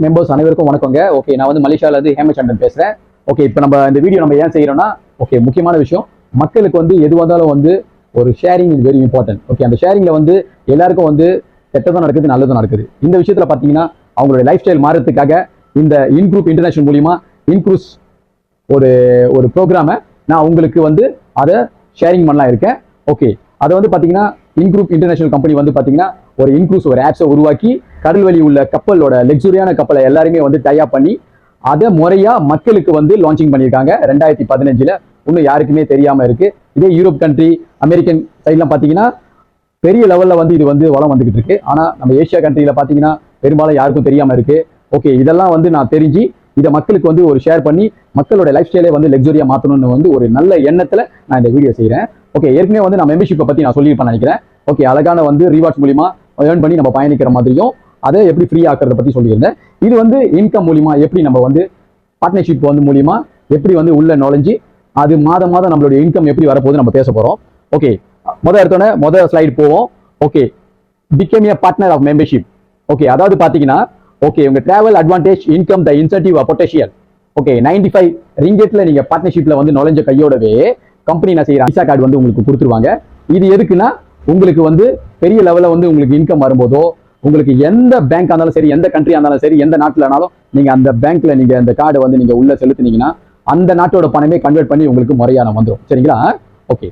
Members அனைவருக்கும் வணக்கங்க. Okay, நான் வந்து மலேசியால இருந்து ஹேமச்சந்திரன் பேசுறேன். ஓகே, இப்போ நம்ம இந்த வீடியோ நம்ம ஏன் செய்யறோம்னா, ஓகே முக்கியமான விஷயம், மக்களுக்கு வந்து எது வந்தாலும் வந்து ஒரு sharing is very important. Okay, அந்த ஷேரிங்ல வந்து எல்லாருக்கும் வந்து கெட்டதும் நடக்குது, நல்லதும் நடக்குது. இந்த விஷயத்துல பாத்தீங்கன்னா அவங்களுடைய லைஃப் ஸ்டைல் மாறதுக்காக இந்த இன்குரூப் இன்டர்நேஷனல் மூலியமா இன்க்ரூஸ் ஒரு ஒரு ப்ரோக்ராமை நான் உங்களுக்கு வந்து அதை ஷேரிங் பண்ணலாம் இருக்கேன். ஓகே, அதை வந்து பாத்தீங்கன்னா இன்குரூப் இன்டர்நேஷனல் கம்பெனி வந்து பாத்தீங்கன்னா ஒரு இன்க்ரூஸ் ஒரு ஆப்ஸை உருவாக்கி கடல் வழி உள்ள கப்பலோட லக்ஸுரியான கப்பலை எல்லாருமே வந்து டைப் பண்ணி அதை முறையா மக்களுக்கு வந்து லான்ச்சிங் பண்ணியிருக்காங்க 2015. இன்னும் யாருக்குமே தெரியாம இருக்கு. இதே யூரோப் கண்ட்ரி, அமெரிக்கன் சைட்லாம் பாத்தீங்கன்னா பெரிய லெவல்ல வந்து இது வந்து வளம் வந்துகிட்டு இருக்கு. ஆனா நம்ம ஏசியா கண்ட்ரியில பாத்தீங்கன்னா பெரும்பாலும் யாருக்கும் தெரியாம இருக்கு. ஓகே, இதெல்லாம் வந்து நான் தெரிஞ்சு இதை மக்களுக்கு வந்து ஒரு ஷேர் பண்ணி மக்களோட லைஃப் ஸ்டைலே வந்து லக்ஸுரியா மாற்றணும்னு வந்து ஒரு நல்ல எண்ணத்துல நான் இந்த வீடியோ செய்யறேன். ஓகே, ஏற்கனவே வந்து நான் மெம்பர்ஷிப்பை பத்தி நான் சொல்லியிருப்பேன் நினைக்கிறேன். ஓகே, அழகான வந்து ரிவார்ட்ஸ் மூலியமா ஏர்ன் பண்ணி நம்ம பயணிக்கிற மாதிரியும் அதை எப்படி ஃப்ரீ ஆக்கிறத பத்தி சொல்லியிருந்தேன். இது வந்து இன்கம் மூலியமா எப்படி நம்ம வந்து பார்ட்னர்ஷிப் வந்து மூலியமா எப்படி வந்து உள்ள நுழைஞ்சு அது மாதம் மாதம் நம்மளுடைய இன்கம் எப்படி வரப்போகுது நம்ம பேச போறோம். ஓகே, முதல் ஸ்லைடு போவோம். Okay, become a partner of membership. Okay, அதாவது பாத்தீங்கன்னா ஓகே உங்க travel advantage income the incentive potential. Okay, 95 ரிங்கெட்ல நீங்க பார்ட்னர்ஷிப்ல வந்து நுழைஞ்ச கையோடவே கம்பெனி நான் செய்யற விசா கார்டு வந்து உங்களுக்கு கொடுத்துருவாங்க. இது எதுக்குன்னா உங்களுக்கு வந்து பெரிய லெவல்ல வந்து உங்களுக்கு இன்கம் வரும்போதோ உங்களுக்கு எந்த பேங்க் இருந்தாலும் சரி, எந்த கண்ட்ரியா இருந்தாலும் சரி, எந்த நாட்டுலனாலும் நீங்க அந்த பேங்க்ல நீங்க அந்த கார்டை வந்து நீங்க உள்ள செலுத்தினீங்கன்னா அந்த நாட்டோட பணமே கன்வெர்ட் பண்ணி உங்களுக்கு முறையான வந்துடும். சரிங்களா? ஓகே,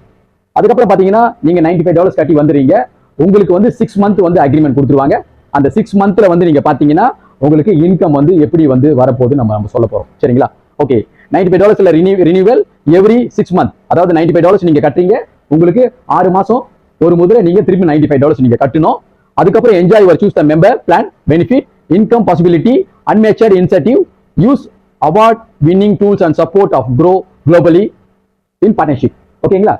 அதுக்கப்புறம் பாத்தீங்கன்னா நீங்க $95 கட்டி வந்துறீங்க. உங்களுக்கு வந்து 6 மந்த் வந்து அக்ரிமெண்ட் கொடுத்துருவாங்க. அந்த 6 மந்த்ல வந்து நீங்க பாத்தீங்கன்னா உங்களுக்கு இன்கம் வந்து எப்படி வந்து வரப்போகுது நம்ம சொல்ல போறோம். சரிங்களா? Okay, $95 renewal every 6 month. அதாவது $95 நீங்க கட்டுறீங்க, உங்களுக்கு 6 மாசம் ஒரு முதல்ல நீங்க திருப்பி $95 நீங்க கட்டணும். அதுக்கப்புறம் enjoy your choose the member plan benefit income possibility unmatched incentive use award winning tools and support of grow globally in partnership. ஓகேங்களா?